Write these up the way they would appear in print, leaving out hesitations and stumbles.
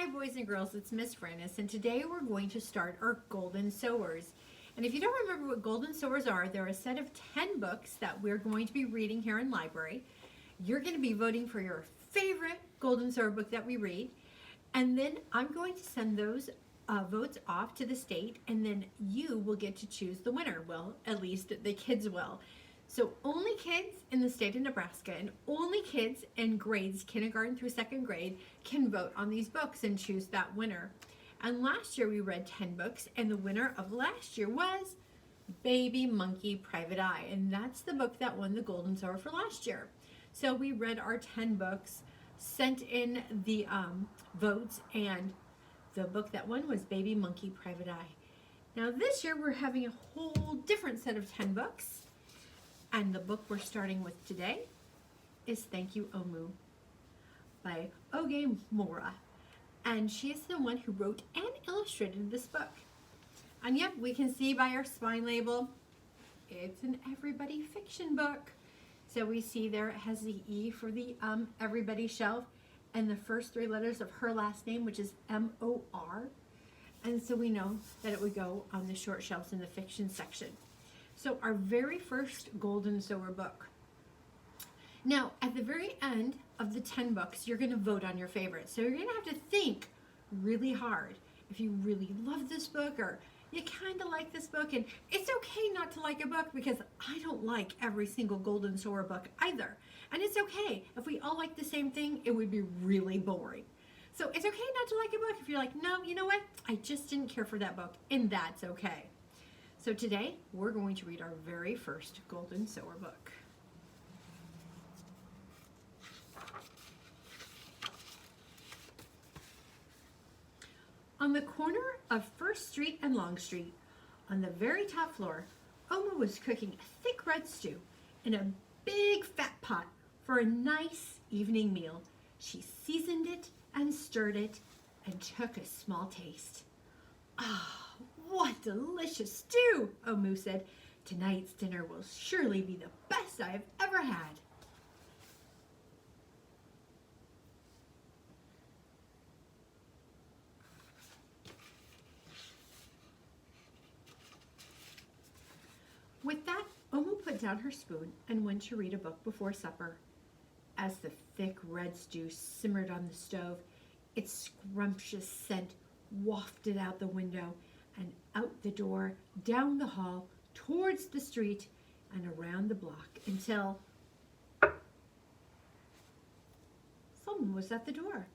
Hi boys and girls, it's Miss Frannis, and today we're going to start our Golden Sowers. And if you don't remember what Golden Sowers are, they're a set of 10 books that we're going to be reading here in library. You're going to be voting for your favorite Golden Sower book that we read, and then I'm going to send those votes off to the state, and then you will get to choose the winner. Well, at least the kids will. So only kids in the state of Nebraska and only kids in grades kindergarten through second grade can vote on these books and choose that winner. And last year we read 10 books, and the winner of last year was Baby Monkey Private Eye, and that's the book that won the Golden Sower for last year. So we read our 10 books, sent in the votes, and the book that won was Baby Monkey Private Eye. Now this year we're having a whole different set of 10 books. And the book we're starting with today is Thank You, Omu by Oge Mora. And she is the one who wrote and illustrated this book. And yep, we can see by our spine label, it's an everybody fiction book. So we see there it has the E for the everybody shelf and the first 3 letters of her last name, which is M-O-R. And so we know that it would go on the short shelves in the fiction section. So our very first Golden Sower book. Now, at the very end of the 10 books, you're going to vote on your favorite. So you're going to have to think really hard if you really love this book or you kind of like this book. And it's okay not to like a book because I don't like every single Golden Sower book either. And it's okay. If we all like the same thing, it would be really boring. So it's okay not to like a book if you're like, no, you know what? I just didn't care for that book, and that's okay. So today, we're going to read our very first Golden Sower book. On the corner of First Street and Long Street, on the very top floor, Oma was cooking a thick red stew in a big fat pot for a nice evening meal. She seasoned it and stirred it and took a small taste. Ah! What delicious stew, Omu said. Tonight's dinner will surely be the best I have ever had. With that, Omu put down her spoon and went to read a book before supper. As the thick red stew simmered on the stove, its scrumptious scent wafted out the window and out the door, down the hall, towards the street, and around the block until someone was at the door.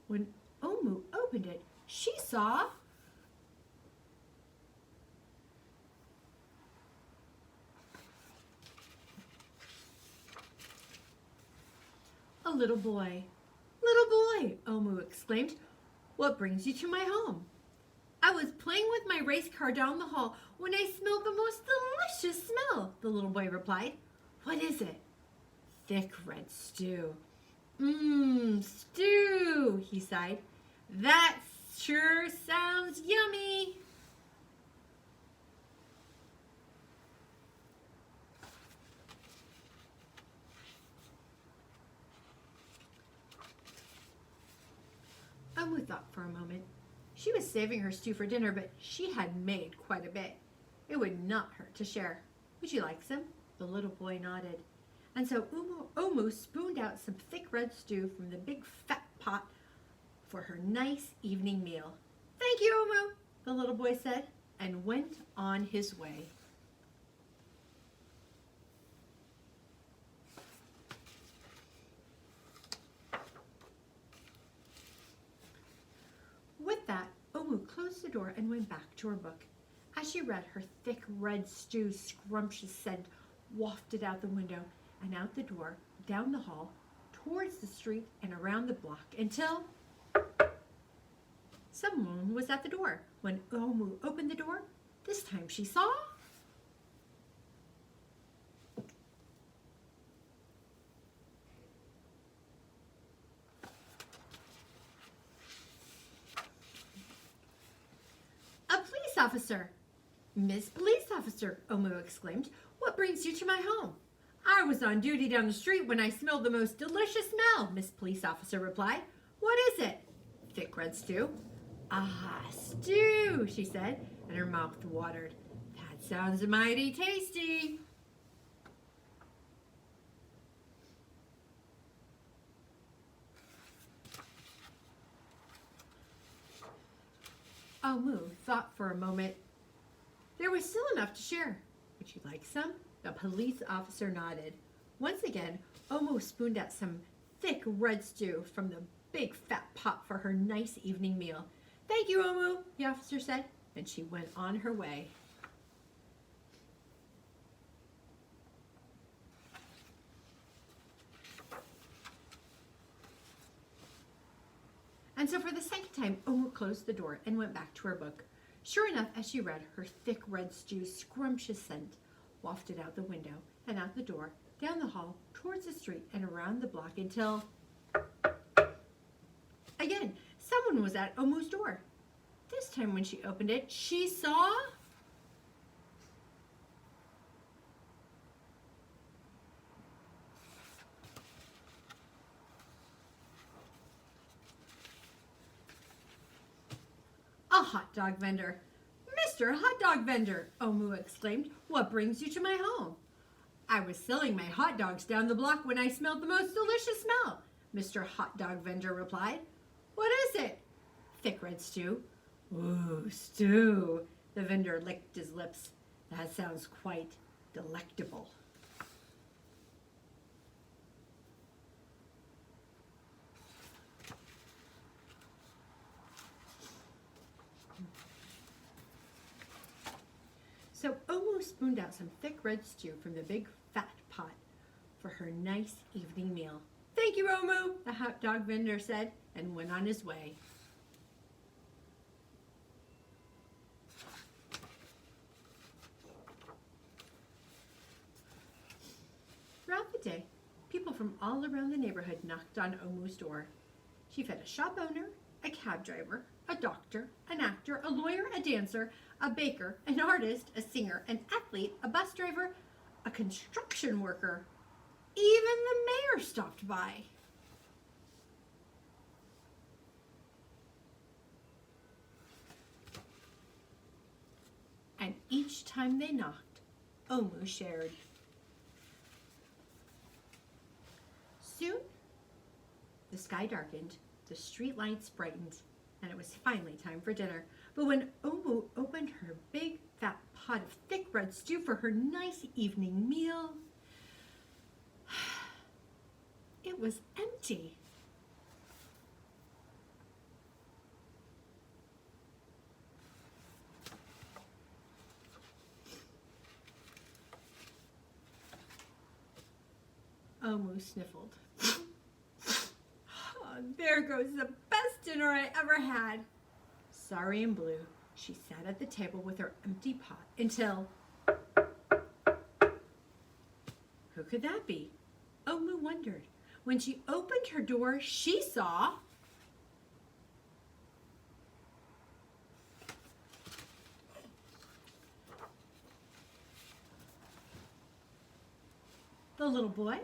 When Omu opened it, she saw a little boy. Little boy, Omu exclaimed. What brings you to my home? I was playing with my race car down the hall when I smelled the most delicious smell, the little boy replied. What is it? Thick red stew. Stew, he sighed. That sure sounds yummy. Omu thought for a moment. She was saving her stew for dinner, but she had made quite a bit. It would not hurt to share. Would you like some? The little boy nodded. And so Omu spooned out some thick red stew from the big fat pot for her nice evening meal. Thank you, Omu, the little boy said, and went on his way. With that, Omu closed the door and went back to her book. As she read, her thick red stew's scrumptious scent wafted out the window and out the door, down the hall, towards the street and around the block until someone was at the door. When Omu opened the door, this time she saw officer. Miss Police Officer, Omu exclaimed. What brings you to my home? I was on duty down the street when I smelled the most delicious smell, Miss Police Officer replied. What is it? thick red stew. Ah, stew, she said, and her mouth watered. That sounds mighty tasty. Omu thought for a moment. There was still enough to share. Would you like some? The police officer nodded. Once again, Omu spooned out some thick red stew from the big fat pot for her nice evening meal. Thank you, Omu, the officer said, and she went on her way. And so for the second time, Omu closed the door and went back to her book. Sure enough, as she read, her thick red stew's scrumptious scent wafted out the window and out the door, down the hall, towards the street, and around the block until, again, someone was at Omu's door. This time when she opened it, she saw a hot dog vendor. Mr. Hot Dog Vendor, Omu exclaimed, what brings you to my home? I was selling my hot dogs down the block when I smelled the most delicious smell, Mr. Hot Dog Vendor replied. What is it? Thick red stew. Ooh, stew. The vendor licked his lips. That sounds quite delectable. So Omu spooned out some thick red stew from the big fat pot for her nice evening meal. Thank you, Omu, the hot dog vendor said, and went on his way. Throughout the day, people from all around the neighborhood knocked on Omu's door. She fed a shop owner, a cab driver, a doctor, an actor, a lawyer, a dancer, a baker, an artist, a singer, an athlete, a bus driver, a construction worker. Even the mayor stopped by. And each time they knocked, Omu shared. Soon, the sky darkened, the street lights brightened, and it was finally time for dinner. But when Omu opened her big fat pot of thick red stew for her nice evening meal, it was empty. Omu sniffled. Oh, there goes the best dinner I ever had. Sorry and blue, she sat at the table with her empty pot until... Who could that be? Omu wondered. When she opened her door, she saw... the little boy,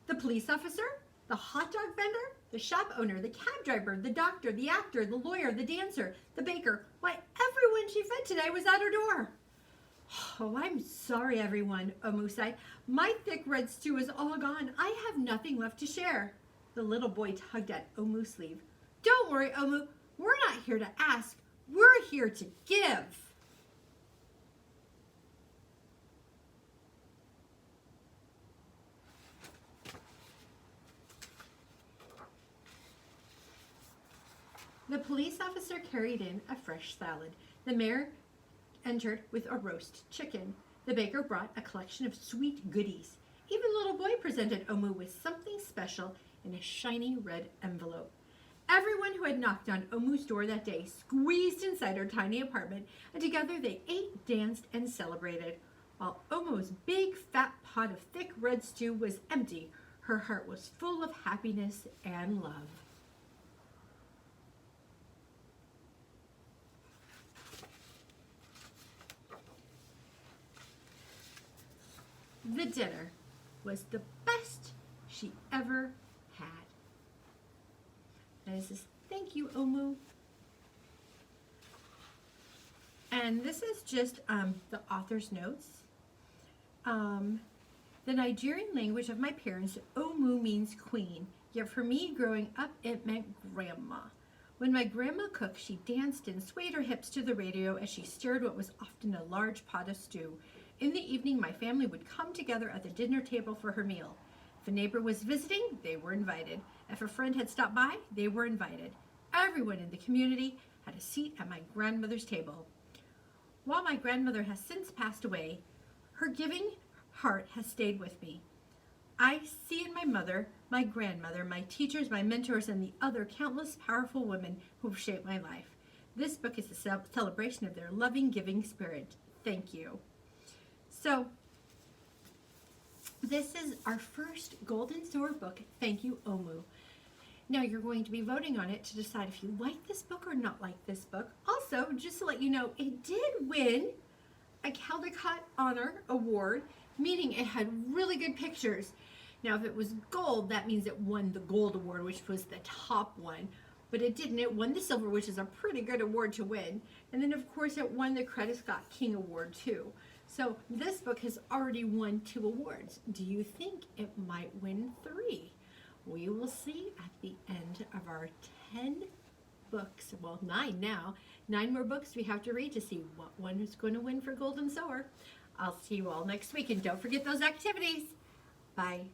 the police officer, the hot dog vendor, the shop owner, the cab driver, the doctor, the actor, the lawyer, the dancer, the baker. Why, everyone she fed today was at her door. Oh, I'm sorry, everyone, Omu sighed. My thick red stew is all gone. I have nothing left to share. The little boy tugged at Omu's sleeve. Don't worry, Omu. We're not here to ask. We're here to give. The police officer carried in a fresh salad. The mayor entered with a roast chicken. The baker brought a collection of sweet goodies. Even little boy presented Omu with something special in a shiny red envelope. Everyone who had knocked on Omu's door that day squeezed inside her tiny apartment, and together they ate, danced, and celebrated. While Omu's big fat pot of thick red stew was empty, her heart was full of happiness and love. The dinner was the best she ever had. it says, "Thank you, Omu." And this is just the author's notes. The Nigerian language of my parents, Omu means queen. Yet for me, growing up, it meant grandma. When my grandma cooked, she danced and swayed her hips to the radio as she stirred what was often a large pot of stew. In the evening, my family would come together at the dinner table for her meal. If a neighbor was visiting, they were invited. If a friend had stopped by, they were invited. Everyone in the community had a seat at my grandmother's table. While my grandmother has since passed away, her giving heart has stayed with me. I see in my mother, my grandmother, my teachers, my mentors, and the other countless powerful women who have shaped my life. This book is a celebration of their loving, giving spirit. Thank you. So, this is our first Golden Sower book, Thank You, Omu. Now you're going to be voting on it to decide if you like this book or not like this book. Also, just to let you know, it did win a Caldecott Honor Award, meaning it had really good pictures. Now, if it was gold, that means it won the Gold Award, which was the top one. But it didn't. It won the Silver, which is a pretty good award to win. And then, of course, it won the Coretta Scott King Award, too. So this book has already won 2 awards. Do you think it might win 3? We will see at the end of our 10 books. Well, 9 now. 9 more books we have to read to see what one is going to win for Golden Sower. I'll see you all next week. And don't forget those activities. Bye.